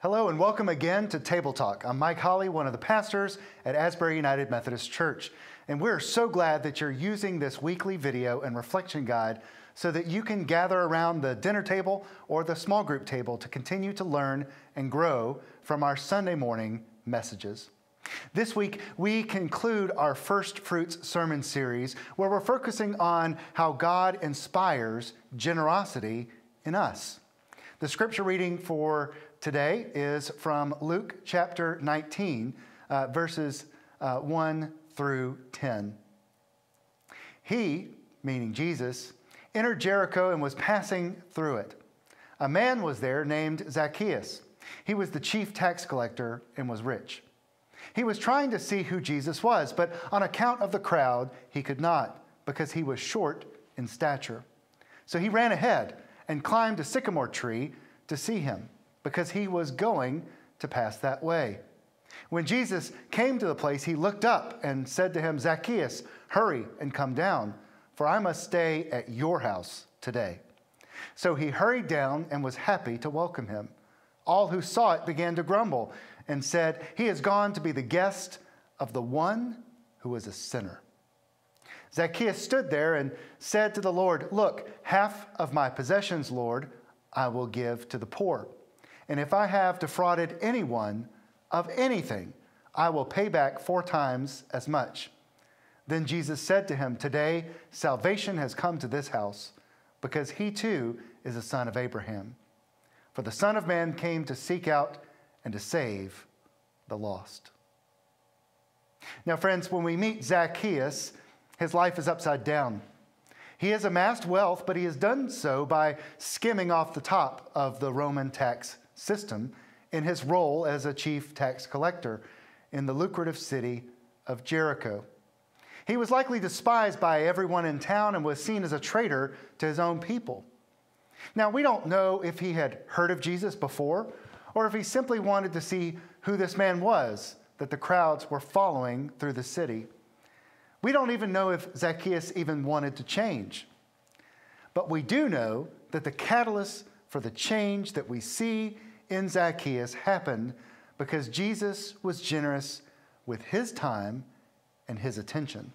Hello and welcome again to Table Talk. I'm Mike Holly, one of the pastors at Asbury United Methodist Church. And we're so glad that you're using this weekly video and reflection guide so that you can gather around the dinner table or the small group table to continue to learn and grow from our Sunday morning messages. This week, we conclude our First Fruits sermon series where we're focusing on how God inspires generosity in us. The scripture reading for today is from Luke chapter 19, verses 1 through 10. He, meaning Jesus, entered Jericho and was passing through it. A man was there named Zacchaeus. He was the chief tax collector and was rich. He was trying to see who Jesus was, but on account of the crowd, he could not, because he was short in stature. So he ran ahead and climbed a sycamore tree to see him, because he was going to pass that way. When Jesus came to the place, he looked up and said to him, "Zacchaeus, hurry and come down, for I must stay at your house today." So he hurried down and was happy to welcome him. All who saw it began to grumble and said, "He has gone to be the guest of the one who is a sinner." Zacchaeus stood there and said to the Lord, "Look, half of my possessions, Lord, I will give to the poor. And if I have defrauded anyone of anything, I will pay back 4 times as much." Then Jesus said to him, "Today salvation has come to this house, because he too is a son of Abraham. For the Son of Man came to seek out and to save the lost." Now, friends, when we meet Zacchaeus, his life is upside down. He has amassed wealth, but he has done so by skimming off the top of the Roman tax system in his role as a chief tax collector in the lucrative city of Jericho. He was likely despised by everyone in town and was seen as a traitor to his own people. Now, we don't know if he had heard of Jesus before or if he simply wanted to see who this man was that the crowds were following through the city. We don't even know if Zacchaeus even wanted to change. But we do know that the catalyst for the change that we see in Zacchaeus happened because Jesus was generous with his time and his attention.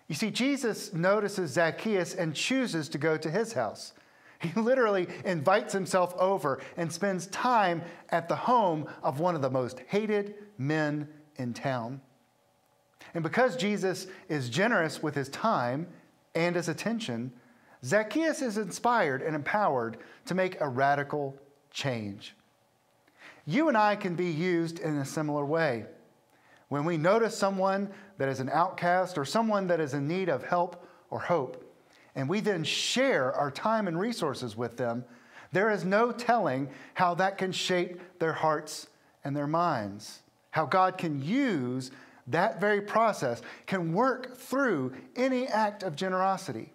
You see, Jesus notices Zacchaeus and chooses to go to his house. He literally invites himself over and spends time at the home of one of the most hated men in town. And because Jesus is generous with his time and his attention, Zacchaeus is inspired and empowered to make a radical change. You and I can be used in a similar way. When we notice someone that is an outcast or someone that is in need of help or hope, and we then share our time and resources with them, there is no telling how that can shape their hearts and their minds, how God can use that very process, can work through any act of generosity.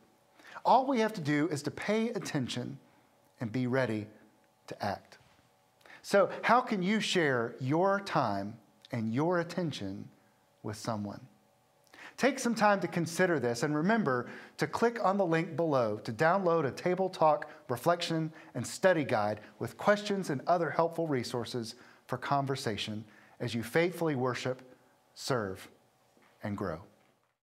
All we have to do is to pay attention and be ready to act. So how can you share your time and your attention with someone? Take some time to consider this and remember to click on the link below to download a Table Talk reflection and study guide with questions and other helpful resources for conversation as you faithfully worship, serve, and grow.